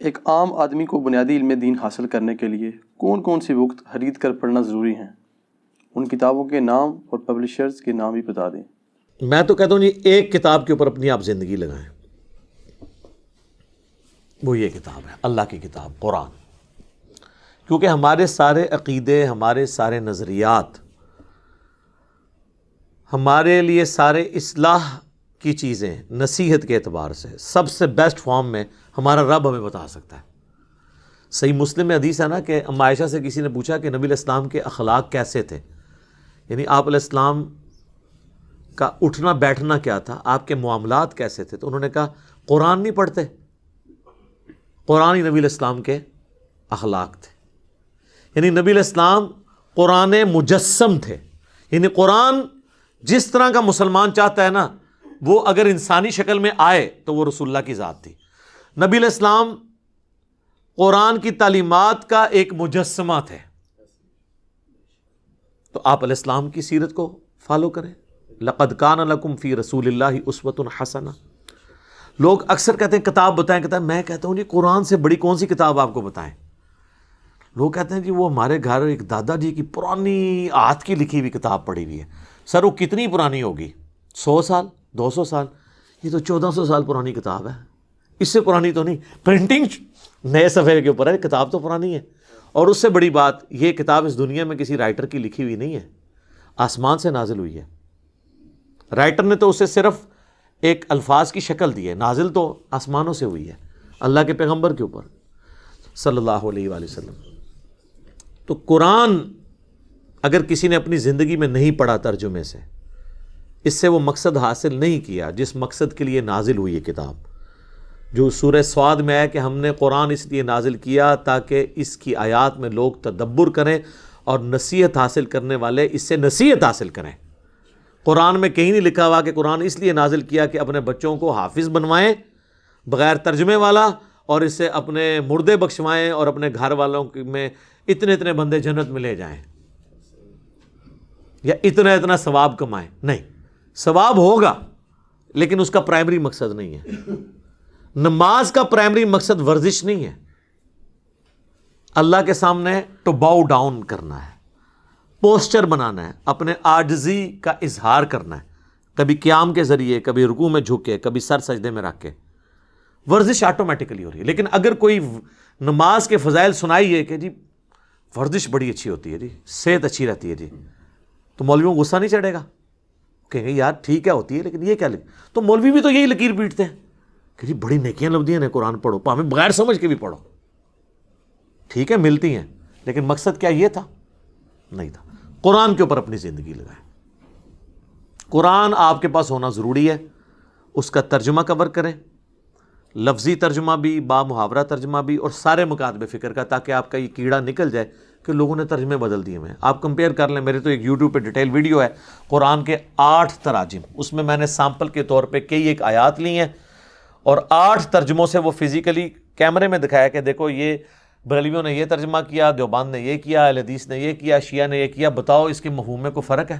ایک عام آدمی کو بنیادی علم دین حاصل کرنے کے لیے کون کون سی بکس خرید کر پڑھنا ضروری ہیں؟ ان کتابوں کے نام اور پبلشرز کے نام بھی بتا دیں۔ میں تو کہتا ہوں جی ایک کتاب کے اوپر اپنی آپ زندگی لگائیں، وہ یہ کتاب ہے، اللہ کی کتاب قرآن۔ کیونکہ ہمارے سارے عقیدے، ہمارے سارے نظریات، ہمارے لیے سارے اصلاح کی چیزیں نصیحت کے اعتبار سے سب سے بیسٹ فارم میں ہمارا رب ہمیں بتا سکتا ہے۔ صحیح مسلم میں حدیث ہے نا کہ ام عائشہ سے کسی نے پوچھا کہ نبی علیہ السلام کے اخلاق کیسے تھے، یعنی آپ علیہ السلام کا اٹھنا بیٹھنا کیا تھا، آپ کے معاملات کیسے تھے، تو انہوں نے کہا قرآن نہیں پڑھتے، قرآن ہی نبی علیہ السلام کے اخلاق تھے۔ یعنی نبی علیہ السلام قرآن مجسم تھے، یعنی قرآن جس طرح کا مسلمان چاہتا ہے نا، وہ اگر انسانی شکل میں آئے تو وہ رسول اللہ کی ذات تھی۔ نبی علیہ السلام قرآن کی تعلیمات کا ایک مجسمہ تھے، تو آپ علیہ السلام کی سیرت کو فالو کریں۔ لقد کان لکم فی رسول اللہ اسوۃ حسنہ۔ لوگ اکثر کہتے ہیں کتاب بتائیں، کہتا ہے میں کہتا ہوں جی قرآن سے بڑی کون سی کتاب آپ کو بتائیں؟ لوگ کہتے ہیں جی وہ ہمارے گھر ایک دادا جی کی پرانی ہاتھ کی لکھی ہوئی کتاب پڑھی ہوئی ہے۔ سر وہ کتنی پرانی ہوگی؟ 100 سال 200 سال؟ یہ تو 1400 سال پرانی کتاب ہے، اس سے پرانی تو نہیں، پرنٹنگ نئے صفحے کے اوپر ہے، کتاب تو پرانی ہے۔ اور اس سے بڑی بات، یہ کتاب اس دنیا میں کسی رائٹر کی لکھی ہوئی نہیں ہے، آسمان سے نازل ہوئی ہے۔ رائٹر نے تو اسے صرف ایک الفاظ کی شکل دی ہے، نازل تو آسمانوں سے ہوئی ہے اللہ کے پیغمبر کے اوپر صلی اللہ علیہ وآلہ وسلم۔ تو قرآن اگر کسی نے اپنی زندگی میں نہیں پڑھا ترجمے سے، اس سے وہ مقصد حاصل نہیں کیا جس مقصد کے لیے نازل ہوئی یہ کتاب، جو سورہ صاد میں ہے کہ ہم نے قرآن اس لیے نازل کیا تاکہ اس کی آیات میں لوگ تدبر کریں اور نصیحت حاصل کرنے والے اس سے نصیحت حاصل کریں۔ قرآن میں کہیں نہیں لکھا ہوا کہ قرآن اس لیے نازل کیا کہ اپنے بچوں کو حافظ بنوائیں بغیر ترجمے والا، اور اس سے اپنے مردے بخشوائیں اور اپنے گھر والوں میں اتنے اتنے بندے جنت میں لے جائیں یا اتنا اتنا ثواب کمائیں۔ نہیں، ثواب ہوگا لیکن اس کا پرائمری مقصد نہیں ہے۔ نماز کا پرائمری مقصد ورزش نہیں ہے، اللہ کے سامنے ٹو باؤ ڈاؤن کرنا ہے، پوسچر بنانا ہے، اپنے عاجزی کا اظہار کرنا ہے، کبھی قیام کے ذریعے، کبھی رکوع میں جھک کے، کبھی سر سجدے میں رکھ کے۔ ورزش آٹومیٹکلی ہو رہی ہے۔ لیکن اگر کوئی نماز کے فضائل سنائیے کہ جی ورزش بڑی اچھی ہوتی ہے جی، صحت اچھی رہتی ہے جی، تو مولویوں کو غصہ نہیں چڑھے گا؟ کہیں گے یار ٹھیک ہے ہوتی ہے لیکن یہ کیا تو مولوی بھی تو یہی لکیر پیٹتے ہیں کہ جی بڑی نیکیاں لبدیاں ہیں، قرآن پڑھو، ہمیں بغیر سمجھ کے بھی پڑھو۔ ٹھیک ہے ملتی ہیں، لیکن مقصد کیا یہ تھا؟ نہیں تھا۔ قرآن کے اوپر اپنی زندگی لگائیں۔ قرآن آپ کے پاس ہونا ضروری ہے، اس کا ترجمہ کور کریں، لفظی ترجمہ بھی، با محاورہ ترجمہ بھی، اور سارے مکاتب فکر کا، تاکہ آپ کا یہ کیڑا نکل جائے کہ لوگوں نے ترجمے بدل دیے ہیں۔ آپ کمپیئر کر لیں، میرے تو ایک یوٹیوب پہ ڈیٹیل ویڈیو ہے قرآن کے 8 تراجم، اس میں نے سیمپل کے طور پہ کئی ایک آیات لی ہیں اور 8 ترجموں سے وہ فزیکلی کیمرے میں دکھایا کہ دیکھو یہ بریلویوں نے یہ ترجمہ کیا، دیوبند نے یہ کیا، اہل حدیث نے یہ کیا، شیعہ نے یہ کیا، بتاؤ اس کے مفہوم میں کوئی فرق ہے؟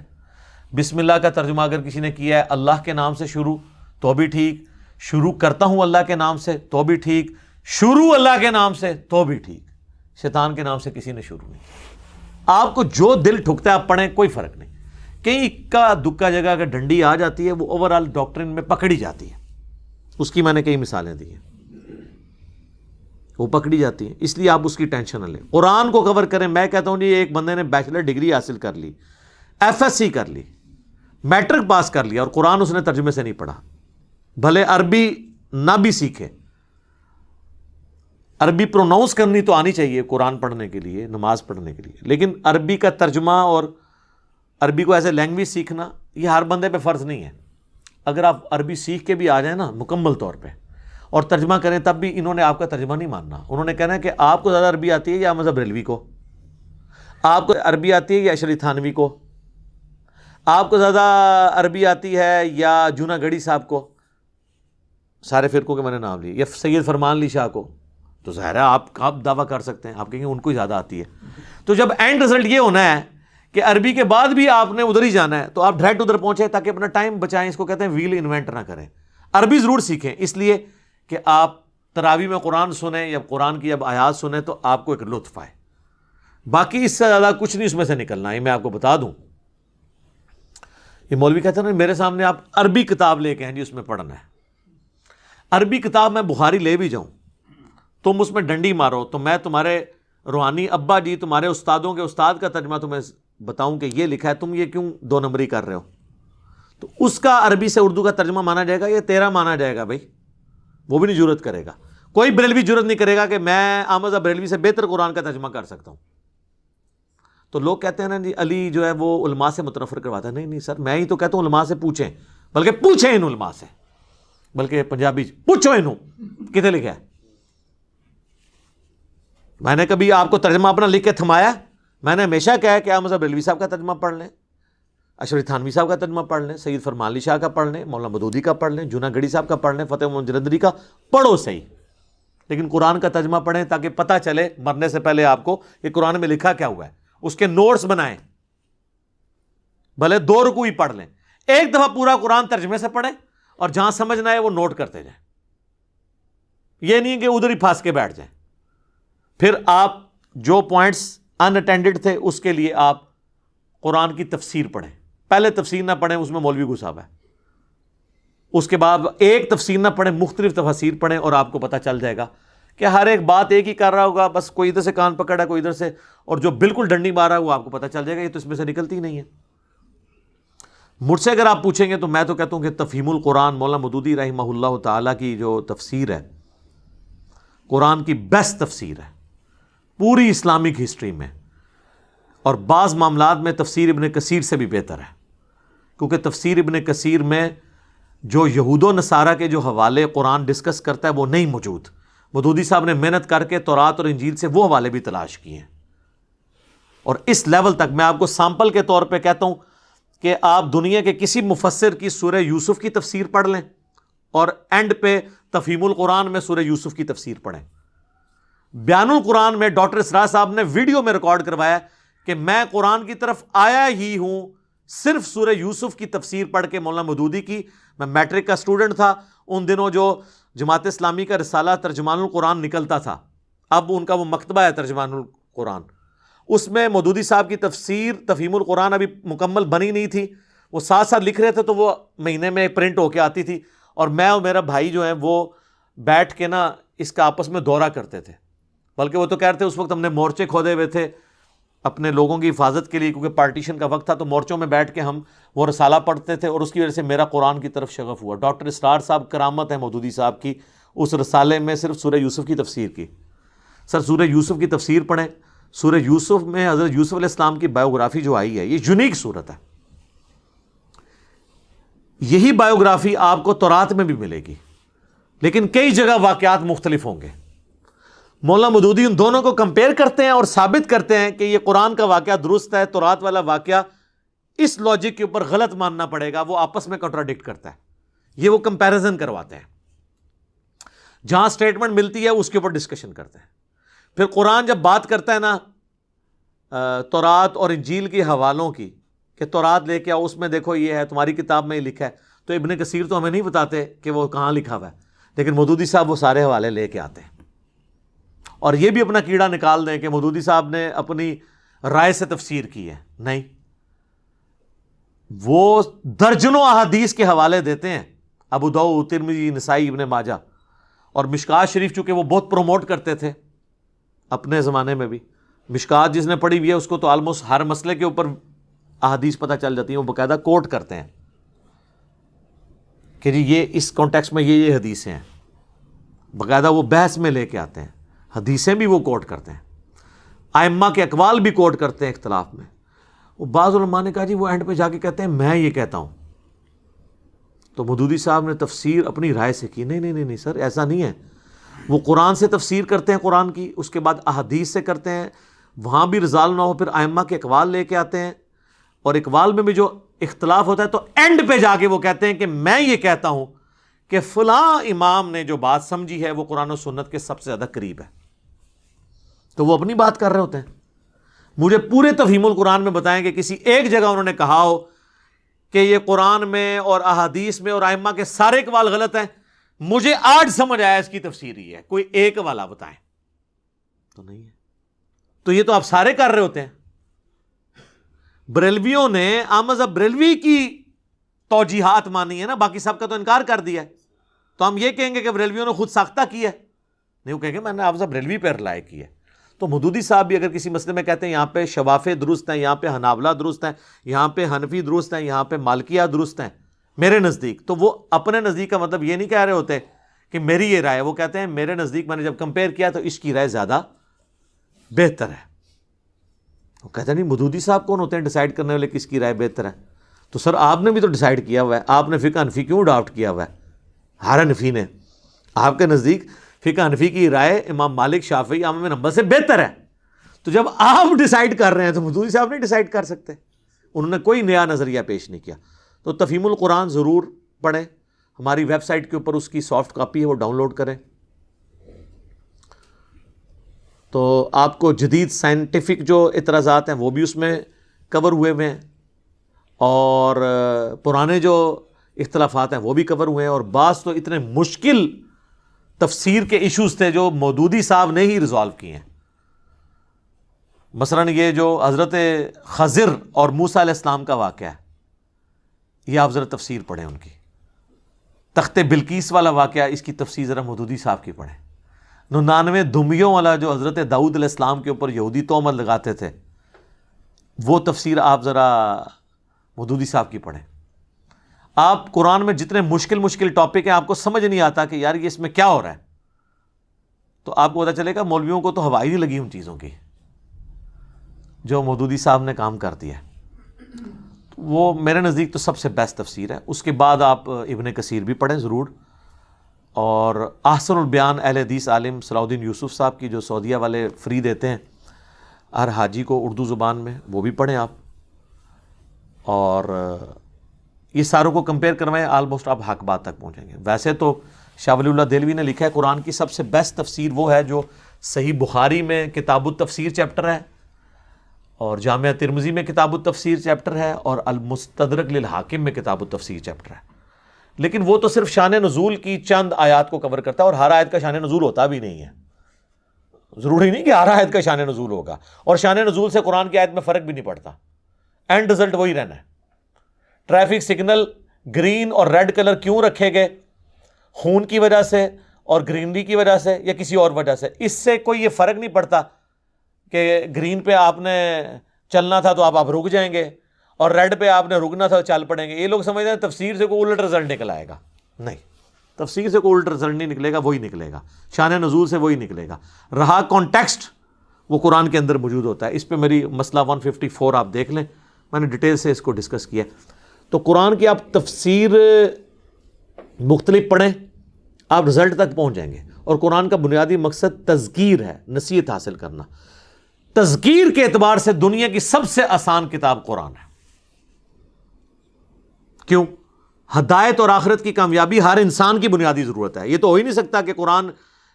بسم اللہ کا ترجمہ اگر کسی نے کیا ہے اللہ کے نام سے شروع تو بھی ٹھیک، شروع کرتا ہوں اللہ کے نام سے تو بھی ٹھیک، شروع اللہ کے نام سے تو بھی ٹھیک، شیطان کے نام سے کسی نے شروع نہیں کیا۔ آپ کو جو دل ٹھکتا ہے آپ پڑھیں، کوئی فرق نہیں۔ کہیں اکا دکا جگہ اگر ڈنڈی آ جاتی ہے وہ اوورآل ڈاکٹرن میں پکڑی جاتی ہے، اس کی میں نے کئی مثالیں دی ہیں، وہ پکڑی جاتی ہیں، اس لیے آپ اس کی ٹینشن نہ لیں، قرآن کو کور کریں۔ میں کہتا ہوں جی ایک بندے نے بیچلر ڈگری حاصل کر لی، ایف ایس سی کر لی، میٹرک پاس کر لیا، اور قرآن اس نے ترجمے سے نہیں پڑھا، بھلے عربی نہ بھی سیکھے، عربی پروناؤنس کرنی تو آنی چاہیے قرآن پڑھنے کے لیے، نماز پڑھنے کے لیے، لیکن عربی کا ترجمہ اور عربی کو ایز اے لینگویج سیکھنا یہ ہر بندے پہ فرض نہیں ہے۔ اگر آپ عربی سیکھ کے بھی آ جائیں نا مکمل طور پہ اور ترجمہ کریں، تب بھی انہوں نے آپ کا ترجمہ نہیں ماننا، انہوں نے کہنا ہے کہ آپ کو زیادہ عربی آتی ہے یا مذہب بریلوی کو، آپ کو عربی آتی ہے یا اشری تھانوی کو، آپ کو زیادہ عربی آتی ہے یا جونا گڑھی صاحب کو، سارے فرقوں کے میں نے نام لیے، یا سید فرمان علی شاہ کو، تو ظاہر ہے آپ دعویٰ کر سکتے ہیں، آپ کہیں گے ان کو ہی زیادہ آتی ہے۔ تو جب اینڈ رزلٹ یہ ہونا ہے کہ عربی کے بعد بھی آپ نے ادھر ہی جانا ہے، تو آپ ڈائریکٹ ادھر پہنچے تاکہ اپنا ٹائم بچائیں۔ اس کو کہتے ہیں ویل انوینٹ نہ کریں، عربی ضرور سیکھیں، اس لیے کہ آپ تراویح میں قرآن سنیں یا قرآن کی جب آیات سنیں تو آپ کو ایک لطف آئے، باقی اس سے زیادہ کچھ نہیں اس میں سے نکلنا ہے. میں آپ کو بتا دوں، یہ مولوی کہتے ہیں نا میرے سامنے آپ عربی کتاب لے کے ہیں جی اس میں پڑھنا ہے. عربی کتاب میں بخاری لے بھی جاؤں، تم اس میں ڈنڈی مارو تو میں تمہارے روحانی ابا جی، تمہارے استادوں کے استاد کا ترجمہ تمہیں بتاؤں کہ یہ لکھا ہے، تم یہ کیوں 2 نمبری کر رہے ہو، تو اس کا عربی سے اردو کا ترجمہ مانا جائے گا، یہ تیرا مانا جائے گا بھائی. وہ بھی نہیں جرت کرے گا، کوئی بریلوی جرت نہیں کرے گا کہ میں احمد بریلوی سے بہتر قرآن کا ترجمہ کر سکتا ہوں. تو لوگ کہتے ہیں نا جی علی جو ہے وہ علماء سے متنفر کرواتا ہے. نہیں سر، میں ہی تو کہتا ہوں علماء سے پوچھیں، بلکہ پوچھیں ان علماء سے، بلکہ پنجابی پوچھو انہوں کتنے لکھا ہے. میں نے کبھی آپ کو ترجمہ اپنا لکھ کے تھمایا؟ میں نے ہمیشہ کہا ہے کہ آپ مذہب بریلوی صاحب کا ترجمہ پڑھ لیں، اشرف تھانوی صاحب کا ترجمہ پڑھ لیں، سید فرمان علی شاہ کا پڑھ لیں، مولانا مودودی کا پڑھ لیں، جونا گڑھی صاحب کا پڑھ لیں، فتح محمد جلندری کا پڑھو صحیح، لیکن قرآن کا ترجمہ پڑھیں تاکہ پتہ چلے مرنے سے پہلے آپ کو کہ قرآن میں لکھا کیا ہوا ہے. اس کے نوٹس بنائیں، بھلے 2 رکوع ہی پڑھ لیں، ایک دفعہ پورا قرآن ترجمے سے پڑھیں اور جہاں سمجھنا ہے وہ نوٹ کرتے جائیں. یہ نہیں کہ ادھر ہی پھانس کے بیٹھ جائیں. پھر آپ جو پوائنٹس ان اٹینڈڈ تھے اس کے لیے آپ قرآن کی تفسیر پڑھیں. پہلے تفسیر نہ پڑھیں، اس میں مولوی گھسا ہوا ہے. اس کے بعد ایک تفسیر نہ پڑھیں، مختلف تفاسیر پڑھیں اور آپ کو پتہ چل جائے گا کہ ہر ایک بات ایک ہی کر رہا ہوگا، بس کوئی ادھر سے کان پکڑا کوئی ادھر سے، اور جو بالکل ڈنڈی مارا ہے وہ آپ کو پتہ چل جائے گا یہ تو اس میں سے نکلتی ہی نہیں ہے. مجھ سے اگر آپ پوچھیں گے تو میں تو کہتا ہوں کہ تفہیم القرآن مولانا مودودی رحمہ اللہ تعالیٰ کی جو تفسیر ہے قرآن کی بیسٹ تفسیر ہے پوری اسلامک ہسٹری میں، اور بعض معاملات میں تفسیر ابن کثیر سے بھی بہتر ہے، کیونکہ تفسیر ابن کثیر میں جو یہود و نصارہ کے جو حوالے قرآن ڈسکس کرتا ہے وہ نہیں موجود. مودودی صاحب نے محنت کر کے تورات اور انجیل سے وہ حوالے بھی تلاش کیے ہیں، اور اس لیول تک میں آپ کو سامپل کے طور پہ کہتا ہوں کہ آپ دنیا کے کسی مفسر کی سورہ یوسف کی تفسیر پڑھ لیں اور اینڈ پہ تفہیم القرآن میں سورہ یوسف کی تفسیر پڑھیں. بیان القرآن میں ڈاکٹر اسرار صاحب نے ویڈیو میں ریکارڈ کروایا کہ میں قرآن کی طرف آیا ہی ہوں صرف سورہ یوسف کی تفسیر پڑھ کے. مولانا مودودی کی، میں میٹرک کا اسٹوڈنٹ تھا ان دنوں، جو جماعت اسلامی کا رسالہ ترجمان القرآن نکلتا تھا، اب ان کا وہ مکتبہ ہے ترجمان القرآن، اس میں مودودی صاحب کی تفسیر تفہیم القرآن ابھی مکمل بنی نہیں تھی، وہ ساتھ ساتھ لکھ رہے تھے تو وہ مہینے میں پرنٹ ہو کے آتی تھی، اور میں اور میرا بھائی جو ہیں وہ بیٹھ کے نا اس کا آپس میں دورہ کرتے تھے. بلکہ وہ تو کہتے تھے اس وقت ہم نے مورچے کھودے ہوئے تھے اپنے لوگوں کی حفاظت کے لیے، کیونکہ پارٹیشن کا وقت تھا، تو مورچوں میں بیٹھ کے ہم وہ رسالہ پڑھتے تھے، اور اس کی وجہ سے میرا قرآن کی طرف شغف ہوا. ڈاکٹر اسرار صاحب کرامت ہے مودودی صاحب کی، اس رسالے میں صرف سورہ یوسف کی تفسیر کی. سر سورہ یوسف کی تفسیر پڑھیں. سورہ یوسف میں حضرت یوسف علیہ السلام کی بایوگرافی جو آئی ہے یہ یونیک صورت ہے. یہی بایوگرافی آپ کو تورات میں بھی ملے گی، لیکن کئی جگہ واقعات مختلف ہوں گے. مولانا مودودی ان دونوں کو کمپیئر کرتے ہیں اور ثابت کرتے ہیں کہ یہ قرآن کا واقعہ درست ہے، تورات والا واقعہ اس لاجک کے اوپر غلط ماننا پڑے گا، وہ آپس میں کنٹراڈکٹ کرتا ہے. یہ وہ کمپیریزن کرواتے ہیں، جہاں سٹیٹمنٹ ملتی ہے اس کے اوپر ڈسکشن کرتے ہیں. پھر قرآن جب بات کرتا ہے نا تورات اور انجیل کے حوالوں کی کہ تورات لے کے آؤ، اس میں دیکھو یہ ہے، تمہاری کتاب میں یہ لکھا ہے، تو ابن کثیر تو ہمیں نہیں بتاتے کہ وہ کہاں لکھا ہوا ہے، لیکن مودودی صاحب وہ سارے حوالے لے کے آتے ہیں. اور یہ بھی اپنا کیڑا نکال دیں کہ مودودی صاحب نے اپنی رائے سے تفسیر کی ہے، نہیں، وہ درجنوں احادیث کے حوالے دیتے ہیں، ابو داؤد، ترمذی، نسائی، ابن ماجہ. اور مشکات شریف چونکہ وہ بہت پروموٹ کرتے تھے اپنے زمانے میں بھی، مشکات جس نے پڑھی ہوئی ہے اس کو تو آلموسٹ ہر مسئلے کے اوپر احادیث پتہ چل جاتی ہیں، وہ باقاعدہ کوٹ کرتے ہیں کہ جی یہ اس کانٹیکسٹ میں یہ حدیثیں ہیں، باقاعدہ وہ بحث میں لے کے آتے ہیں، حدیثیں بھی وہ کوٹ کرتے ہیں، ائمہ کے اقوال بھی کوٹ کرتے ہیں اختلاف میں. وہ بعض علماء نے کہا جی وہ اینڈ پہ جا کے کہتے ہیں میں یہ کہتا ہوں، تو مودودی صاحب نے تفسیر اپنی رائے سے کی. نہیں سر ایسا نہیں ہے، وہ قرآن سے تفسیر کرتے ہیں قرآن کی، اس کے بعد احادیث سے کرتے ہیں، وہاں بھی رضال نہ ہو پھر ائمہ کے اقوال لے کے آتے ہیں، اور اقوال میں بھی جو اختلاف ہوتا ہے تو اینڈ پہ جا کے وہ کہتے ہیں کہ میں یہ کہتا ہوں کہ فلاں امام نے جو بات سمجھی ہے وہ قرآن و سنت کے سب سے زیادہ قریب ہے. تو وہ اپنی بات کر رہے ہوتے ہیں. مجھے پورے تفہیم القرآن میں بتائیں کہ کسی ایک جگہ انہوں نے کہا ہو کہ یہ قرآن میں اور احادیث میں اور ائمہ کے سارے اقوال غلط ہیں. مجھے آج سمجھ آیا اس کی تفسیر ہی ہے، کوئی ایک والا بتائیں تو نہیں ہے. تو یہ تو آپ سارے کر رہے ہوتے ہیں. بریلویوں نے احمد بریلوی کی توجیحات مانی ہے نا، باقی سب کا تو انکار کر دیا ہے. تو ہم یہ کہیں گے کہ بریلویوں نے خود ساختہ کیا ہے؟ نہیں، وہ کہیں گے میں نے احمد بریلوی پہ رلائے کی ہے. تو مودودی صاحب بھی اگر کسی مسئلے میں کہتے ہیں یہاں پہ شوافے درست ہیں، یہاں پہ حنابلہ درست ہیں، یہاں پہ حنفی درست ہیں، یہاں پہ مالکیہ درست ہیں میرے نزدیک، تو وہ اپنے نزدیک کا مطلب یہ نہیں کہہ رہے ہوتے کہ میری یہ رائے، وہ کہتے ہیں میرے نزدیک میں نے جب کمپیئر کیا تو اس کی رائے زیادہ بہتر ہے. وہ کہتے ہیں نہیں، مودودی صاحب کون ہوتے ہیں ڈیسائیڈ کرنے والے کس کی رائے بہتر ہے؟ تو سر آپ نے بھی تو ڈیسائیڈ کیا ہوا ہے، آپ نے فقہ حنفی کیوں اڈاپٹ کیا ہوا ہے؟ ہر حنفی نے. آپ کے نزدیک فقہ حنفی کی رائے امام مالک، شافعی، احمد بن حنبل سے بہتر ہے. تو جب آپ ڈیسائیڈ کر رہے ہیں تو مودودی صاحب نہیں ڈیسائیڈ کر سکتے، انہوں نے کوئی نیا نظریہ پیش نہیں کیا. تو تفہیم القرآن ضرور پڑھیں، ہماری ویب سائٹ کے اوپر اس کی سافٹ کاپی ہے، وہ ڈاؤن لوڈ کریں. تو آپ کو جدید سائنٹیفک جو اعتراضات ہیں وہ بھی اس میں کور ہوئے ہوئے ہیں، اور پرانے جو اختلافات ہیں وہ بھی کور ہوئے ہیں، اور بعض تو اتنے مشکل تفسیر کے ایشوز تھے جو مودودی صاحب نے ہی ریزالو کیے ہیں. مثلا یہ جو حضرت خضر اور موسیٰ علیہ السلام کا واقعہ ہے، یہ آپ ذرا تفسیر پڑھیں ان کی. تخت بلقیس والا واقعہ، اس کی تفسیر ذرا مودودی صاحب کی پڑھیں. 99 دمیوں والا جو حضرت داؤد علیہ السلام کے اوپر یہودی تہمت لگاتے تھے، وہ تفسیر آپ ذرا مودودی صاحب کی پڑھیں. آپ قرآن میں جتنے مشکل ٹاپک ہیں آپ کو سمجھ نہیں آتا کہ یار یہ اس میں کیا ہو رہا ہے، تو آپ کو پتہ چلے گا مولویوں کو تو ہوا ہی نہیں لگی ان چیزوں کی جو مودودی صاحب نے کام کر دیا ہے. وہ میرے نزدیک تو سب سے بیسٹ تفسیر ہے. اس کے بعد آپ ابن کثیر بھی پڑھیں ضرور، اور احسن البیان اہل حدیث عالم صلاح الدین یوسف صاحب کی جو سعودیہ والے فری دیتے ہیں ہر حاجی کو اردو زبان میں، وہ بھی پڑھیں آپ. اور یہ ساروں کو کمپیئر کروائیں، آلموسٹ آپ حق بات تک پہنچیں گے. ویسے تو شاہ ولی اللہ دہلوی نے لکھا ہے قرآن کی سب سے بیسٹ تفسیر وہ ہے جو صحیح بخاری میں کتاب التفسیر چیپٹر ہے، اور جامعہ ترمذی میں کتاب التفسیر چیپٹر ہے، اور المستدرک للحاکم میں کتاب التفسیر چیپٹر ہے. لیکن وہ تو صرف شان نزول کی چند آیات کو کور کرتا ہے، اور ہر آیت کا شان نزول ہوتا بھی نہیں ہے. ضروری نہیں کہ ہر آیت کا شان نزول ہوگا، اور شان نزول سے قرآن کی آیت میں فرق بھی نہیں پڑتا، اینڈ رزلٹ وہی رہنا ہے. ٹریفک سگنل گرین اور ریڈ کلر کیوں رکھے گئے؟ خون کی وجہ سے اور گرینری کی وجہ سے یا کسی اور وجہ سے؟ اس سے کوئی یہ فرق نہیں پڑتا کہ گرین پہ آپ نے چلنا تھا تو آپ رک جائیں گے، اور ریڈ پہ آپ نے رکنا تھا تو چل پڑیں گے. یہ لوگ سمجھتے ہیں تفسیر سے کوئی الٹ رزلٹ نکل آئے گا. نہیں، تفسیر سے کوئی الٹ رزلٹ نہیں نکلے گا، وہی نکلے گا. شان نزول سے وہی نکلے گا. رہا کانٹیکسٹ، وہ قرآن کے اندر موجود ہوتا ہے. اس پہ میری مسئلہ 154 آپ دیکھ لیں، میں نے ڈیٹیل سے اس کو ڈسکس کیا. تو قرآن کی آپ تفسیر مختلف پڑھیں، آپ رزلٹ تک پہنچ جائیں گے. اور قرآن کا بنیادی مقصد تذکیر ہے، نصیحت حاصل کرنا. تذکیر کے اعتبار سے دنیا کی سب سے آسان کتاب قرآن ہے. کیوں؟ ہدایت اور آخرت کی کامیابی ہر انسان کی بنیادی ضرورت ہے. یہ تو ہو ہی نہیں سکتا کہ قرآن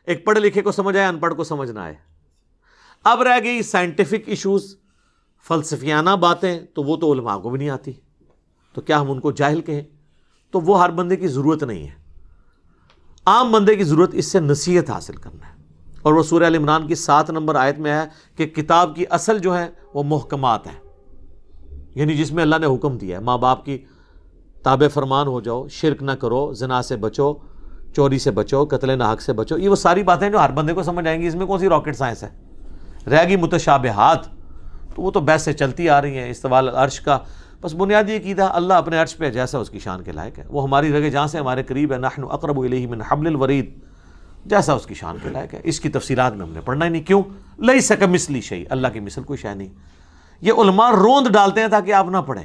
ایک پڑھے لکھے کو سمجھ آئے، ان پڑھ کو سمجھ نہ آئے. اب رہ گئی سائنٹیفک ایشوز، فلسفیانہ باتیں، تو وہ تو علماء کو بھی نہیں آتی، تو کیا ہم ان کو جاہل کہیں؟ تو وہ ہر بندے کی ضرورت نہیں ہے. عام بندے کی ضرورت اس سے نصیحت حاصل کرنا ہے. اور وہ سورہ ال عمران کی 7 نمبر آیت میں ہے کہ کتاب کی اصل جو ہے وہ محکمات ہیں، یعنی جس میں اللہ نے حکم دیا ہے ماں باپ کی تابع فرمان ہو جاؤ، شرک نہ کرو، زنا سے بچو، چوری سے بچو، قتل ناحق سے بچو. یہ وہ ساری باتیں جو ہر بندے کو سمجھ آئیں گی. اس میں کون سی راکٹ سائنس ہے؟ رہ گئی متشابہات، تو وہ تو بحث سے چلتی آ رہی ہیں. استواء العرش کا بس بنیادی عقیدہ اللہ اپنے عرش پہ جیسا اس کی شان کے لائق ہے، وہ ہماری رگے جہاں سے ہمارے قریب ہے. نحن اقرب الیہ من حبل الورید، جیسا اس کی شان کے لائق ہے. اس کی تفصیلات میں ہم نے پڑھنا ہی نہیں. کیوں؟ لیس کمثلہ شیء، اللہ کی مثل کوئی شے نہیں. یہ علماء روند ڈالتے ہیں تاکہ آپ نہ پڑھیں.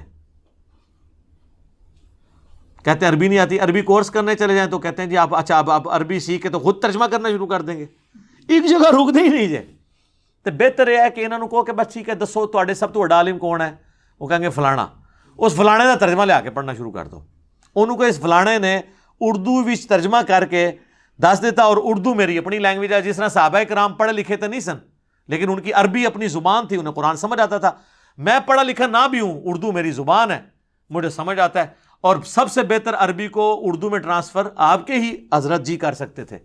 کہتے ہیں عربی نہیں آتی، عربی کورس کرنے چلے جائیں تو کہتے ہیں جی آپ اچھا آپ عربی سیکھ کے تو خود ترجمہ کرنا شروع کر دیں گے. ایک جگہ رک دے ہی نہیں جائے. تو بہتر یہ ہے کہ انہوں نے کہو کہ بس ٹھیک ہے دسو تواڈے سب تو بڑا عالم کون ہے؟ وہ کہیں گے فلانا. اس فلانے کا ترجمہ لے آ کے پڑھنا شروع کر دو. انہوں کو اس فلانے نے اردو وچ ترجمہ کر کے دس دیتا، اور اردو میری اپنی لینگویج ہے. جس طرح صحابہ کرام پڑھے لکھے تو نہیں سن، لیکن ان کی عربی اپنی زبان تھی، انہیں قرآن سمجھ آتا تھا. میں پڑھا لکھا نہ بھی ہوں، اردو میری زبان ہے، مجھے سمجھ آتا ہے. اور سب سے بہتر عربی کو اردو میں ٹرانسفر آپ کے ہی حضرت جی کر سکتے تھے،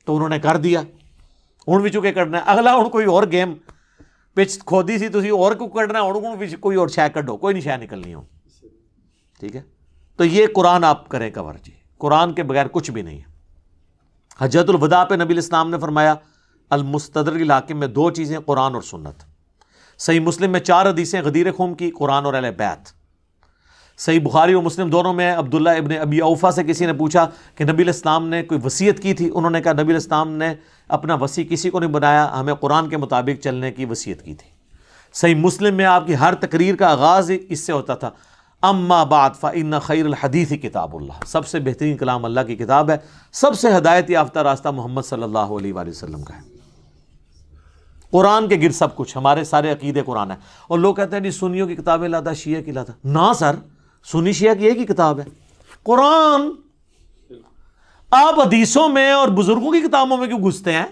تو انہوں نے کر دیا. ہوں بھی چکے کرنا ہے اگلا، ہوں کوئی اور گیم پچ کھودی سی تھی اور کو کرنا، ہوں کوئی اور شے کڈو، کوئی نہیں شے نکلنی ہو. ٹھیک ہے، تو یہ قرآن آپ کریں کور جی، قرآن کے بغیر کچھ بھی نہیں ہے. حجۃ الوداع پہ نبی الاسلام نے فرمایا المستدرک الحاکم میں 2 چیزیں، قرآن اور سنت. صحیح مسلم میں 4 حدیثیں غدیر خم کی، قرآن اور اہل بیت. صحیح بخاری و مسلم دونوں میں عبداللہ ابن ابی اوفا سے کسی نے پوچھا کہ نبی الاسلام نے کوئی وصیت کی تھی؟ انہوں نے کہا نبی الاسلام نے اپنا وصی کسی کو نہیں بنایا، ہمیں قرآن کے مطابق چلنے کی وصیت کی تھی. صحیح مسلم میں آپ کی ہر تقریر کا آغاز اس سے ہوتا تھا اما بعد فإن خیر الحدیث کتاب اللہ، سب سے بہترین کلام اللہ کی کتاب ہے، سب سے ہدایت یافتہ راستہ محمد صلی اللہ علیہ وآلہ وسلم کا ہے. قرآن کے گر سب کچھ، ہمارے سارے عقیدے قرآن ہے. اور لوگ کہتے ہیں جی سنیوں کی کتابیں لاتا، شیعہ کی لاتا. نہ سر، سنی شیعہ کی ایک ہی کتاب ہے قرآن. آپ حدیثوں میں اور بزرگوں کی کتابوں میں کیوں گھستے ہیں؟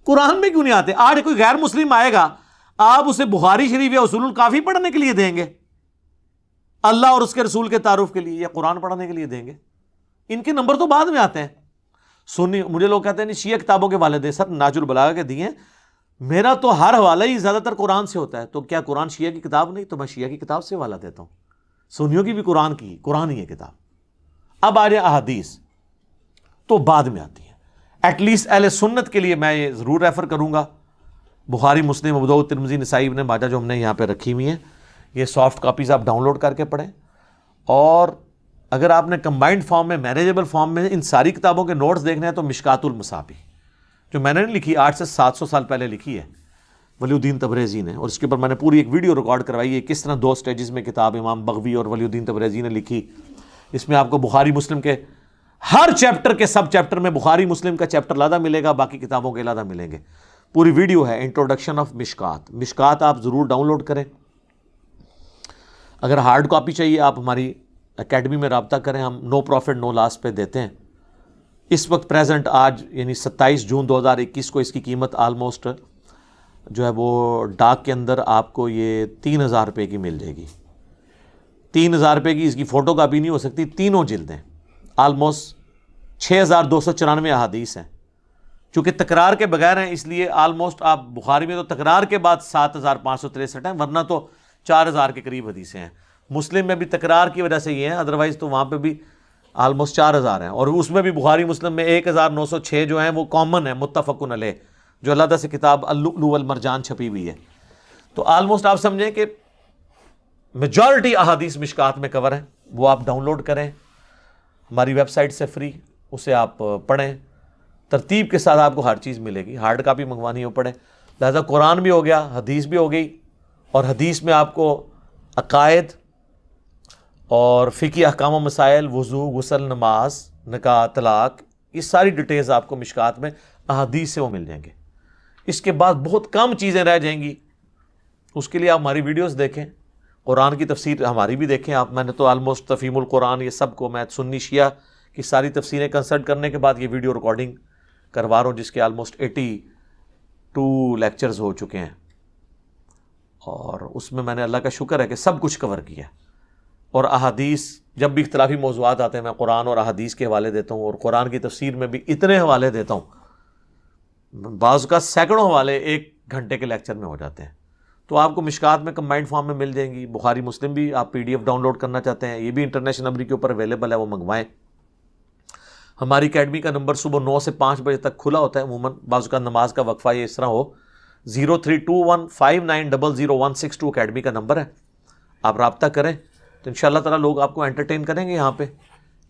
قرآن میں کیوں نہیں آتے؟ آج کوئی غیر مسلم آئے گا، آپ اسے بخاری شریف یا اصول الکافی پڑھنے کے لیے دیں گے اللہ اور اس کے رسول کے تعارف کے لیے، یا قرآن پڑھنے کے لیے دیں گے؟ ان کے نمبر تو بعد میں آتے ہیں. سنی مجھے لوگ کہتے ہیں نہیں شیعہ کتابوں کے والے دے، سر ناج البلاغہ کے دیے، میرا تو ہر حوالہ ہی زیادہ تر قرآن سے ہوتا ہے. تو کیا قرآن شیعہ کی کتاب نہیں؟ تو میں شیعہ کی کتاب سے حوالہ دیتا ہوں. سنیوں کی بھی قرآن کی، قرآن ہی ہے کتاب. اب آ جائے احادیث تو بعد میں آتی ہیں. ایٹ لیسٹ اہل سنت کے لیے میں یہ ضرور ریفر کروں گا، بخاری مسلم ابو داؤد ترمذی نسائی ابن ماجہ جو ہم نے یہاں پہ رکھی ہوئی ہیں، یہ سافٹ کاپیز آپ ڈاؤن لوڈ کر کے پڑھیں. اور اگر آپ نے کمبائنڈ فارم میں، مینیجیبل فارم میں ان ساری کتابوں کے نوٹس دیکھنے ہیں تو مشکات المصابیح جو میں نے نہیں لکھی، 800 سے 700 سال پہلے لکھی ہے ولی الدین تبریزی نے، اور اس کے اوپر میں نے پوری ایک ویڈیو ریکارڈ کروائی ہے کس طرح 2 سٹیجز میں کتاب امام بغوی اور ولی الدین تبریزی نے لکھی. اس میں آپ کو بخاری مسلم کے ہر چیپٹر کے سب چیپٹر میں بخاری مسلم کا چیپٹر علیحدہ ملے گا، باقی کتابوں کے علیحدہ ملیں گے. پوری ویڈیو ہے انٹروڈکشن آف مشکات. مشکات آپ ضرور ڈاؤن لوڈ کریں. اگر ہارڈ کاپی چاہیے آپ ہماری اکیڈمی میں رابطہ کریں، ہم نو پروفٹ نو لاس پہ دیتے ہیں. اس وقت پریزنٹ آج یعنی 27 جون 2021 کو اس کی قیمت آلموسٹ جو ہے وہ ڈاک کے اندر آپ کو یہ 3000 روپے کی مل جائے گی. 3000 روپے کی اس کی فوٹو کاپی نہیں ہو سکتی. تینوں جلدیں آلموسٹ 6294 احادیث ہیں. چونکہ تکرار کے بغیر ہیں اس لیے آلموسٹ آپ بخاری میں تو تکرار کے بعد 7563 ہیں، ورنہ تو 4000 کے قریب حدیثیں ہیں. مسلم میں بھی تکرار کی وجہ سے یہ ہیں، ادروائز تو وہاں پہ بھی آلموسٹ 4000 ہیں. اور اس میں بھی بخاری مسلم میں 1906 جو ہیں وہ کامن ہیں متفقن علیہ، جو علیحدہ سے کتاب اللؤلؤ والمرجان چھپی ہوئی ہے. تو آلموسٹ آپ سمجھیں کہ میجورٹی احادیث مشکات میں کور ہیں. وہ آپ ڈاؤن لوڈ کریں ہماری ویب سائٹ سے فری، اسے آپ پڑھیں، ترتیب کے ساتھ آپ کو ہر چیز ملے گی. ہارڈ کاپی منگوانی ہو پڑھیں. لہذا قرآن بھی ہو گیا، حدیث بھی ہو گئی، اور حدیث میں آپ کو عقائد اور فقہی احکام و مسائل، وضو، غسل، نماز، نکاح، طلاق، یہ ساری ڈیٹیلز آپ کو مشکات میں احادیث سے وہ مل جائیں گے. اس کے بعد بہت کم چیزیں رہ جائیں گی، اس کے لیے آپ ہماری ویڈیوز دیکھیں، قرآن کی تفسیر ہماری بھی دیکھیں آپ. میں نے تو آلموسٹ تفہیم القرآن یہ سب کو میں سنی شیعہ کی ساری تفسیریں کنسلٹ کرنے کے بعد یہ ویڈیو ریکارڈنگ کروا رہا ہوں، جس کے آلموسٹ 82 لیکچرز ہو چکے ہیں. اور اس میں میں نے اللہ کا شکر ہے کہ سب کچھ کور کیا. اور احادیث جب بھی اختلافی موضوعات آتے ہیں میں قرآن اور احادیث کے حوالے دیتا ہوں، اور قرآن کی تفسیر میں بھی اتنے حوالے دیتا ہوں، بعض کا سینکڑوں حوالے 1 گھنٹے کے لیکچر میں ہو جاتے ہیں. تو آپ کو مشکات میں کمبائنڈ فارم میں مل جائیں گی. بخاری مسلم بھی آپ PDF ڈاؤن لوڈ کرنا چاہتے ہیں، یہ بھی انٹرنیشنل نمبر کے اوپر اویلیبل ہے، وہ منگوائیں. ہماری اکیڈمی کا نمبر صبح 9 سے 5 بجے تک کھلا ہوتا ہے عموماً. بعض کا نماز کا وقفہ یہ اس طرح ہو، 032159000162 اکیڈمی کا نمبر ہے. آپ رابطہ کریں تو ان شاء اللہ تعالیٰ لوگ آپ کو انٹرٹین کریں گے. یہاں پہ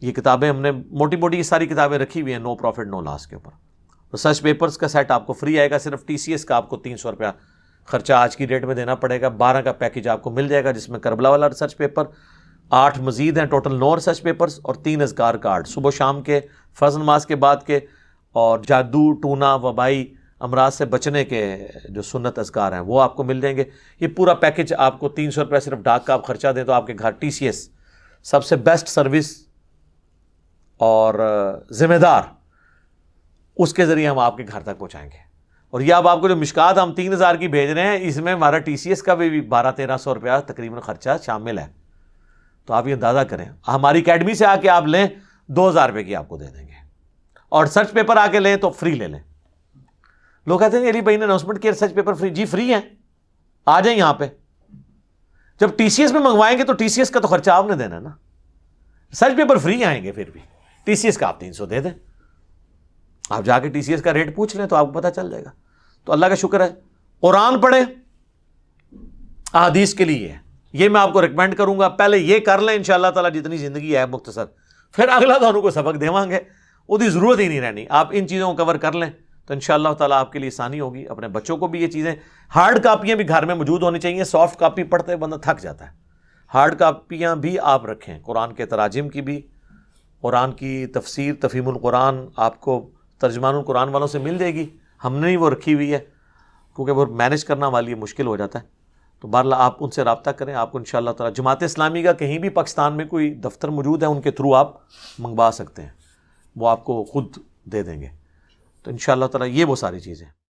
یہ کتابیں ہم نے موٹی موٹی یہ ساری کتابیں رکھی ہوئی ہیں نو پروفٹ نو لاس کے اوپر. ریسرچ پیپرز کا سیٹ آپ کو فری آئے گا، صرف TCS کا آپ کو 300 روپیہ خرچہ آج کی ڈیٹ میں دینا پڑے گا. 12 کا پیکج آپ کو مل جائے گا جس میں کربلا والا ریسرچ پیپر، 8 مزید ہیں، ٹوٹل 9 ریسرچ پیپرز اور 3 اذکار کارڈ صبح شام کے، فرض نماز کے بعد کے، اور جادو، ٹونا، وبائی امراض سے بچنے کے جو سنت اذکار ہیں وہ آپ کو مل جائیں گے. یہ پورا پیکج آپ کو 300 روپیہ صرف ڈاک کا آپ خرچہ دیں تو آپ کے گھر TCS سب سے بیسٹ سروس اور ذمہ دار، اس کے ذریعے ہم آپ کے گھر تک پہنچائیں گے. اور یہ اب آپ کو جو مشکات ہم 3000 کی بھیج رہے ہیں، اس میں ہمارا TCS کا بھی 1200-1300 روپیہ تقریباً خرچہ شامل ہے. تو آپ یہ اندازہ کریں, ہماری اکیڈمی سے آ کے آپ لیں 2000 روپے کی آپ کو دے دیں گے, اور سرچ پیپر آ کے لیں تو فری لے لیں. لوگ کہتے ہیں علی بھائی نے اناؤنسمنٹ کیا سرچ پیپر فری. جی فری ہیں, آ جائیں یہاں پہ. جب ٹی سی ایس میں منگوائیں گے تو ٹی سی ایس کا تو خرچہ آپ نے دینا ہے نا, سرچ پیپر فری آئیں گے, پھر بھی ٹی سی ایس کا آپ 300 دے دیں. آپ جا کے ٹی سی ایس کا ریٹ پوچھ لیں تو آپ کو پتہ چل جائے گا. تو اللہ کا شکر ہے, قرآن پڑھیں, احادیث کے لیے ہے, یہ میں آپ کو ریکمینڈ کروں گا. پہلے یہ کر لیں انشاءاللہ تعالیٰ, جتنی زندگی ہے مختصر, پھر اگلا تو کو سبق دیوان گے, وہ دی ضرورت ہی نہیں رہنی. آپ ان چیزوں کو کور کر لیں تو انشاءاللہ تعالیٰ آپ کے لیے آسانی ہوگی. اپنے بچوں کو بھی یہ چیزیں, ہارڈ کاپیاں بھی گھر میں موجود ہونی چاہیے. سافٹ کاپی پڑھتے بندہ تھک جاتا ہے, ہارڈ کاپیاں بھی آپ رکھیں, قرآن کے تراجم کی بھی, قرآن کی تفسیر تفہیم القرآن آپ کو ترجمان القرآن والوں سے مل جائے گی. ہم نے ہی وہ رکھی ہوئی ہے, کیونکہ وہ مینیج کرنا ہمارے لیے مشکل ہو جاتا ہے. تو بہرحال آپ ان سے رابطہ کریں, آپ کو انشاءاللہ تعالیٰ جماعت اسلامی کا کہیں بھی پاکستان میں کوئی دفتر موجود ہے, ان کے تھرو آپ منگوا سکتے ہیں, وہ آپ کو خود دے دیں گے. تو انشاءاللہ تعالیٰ یہ وہ ساری چیزیں.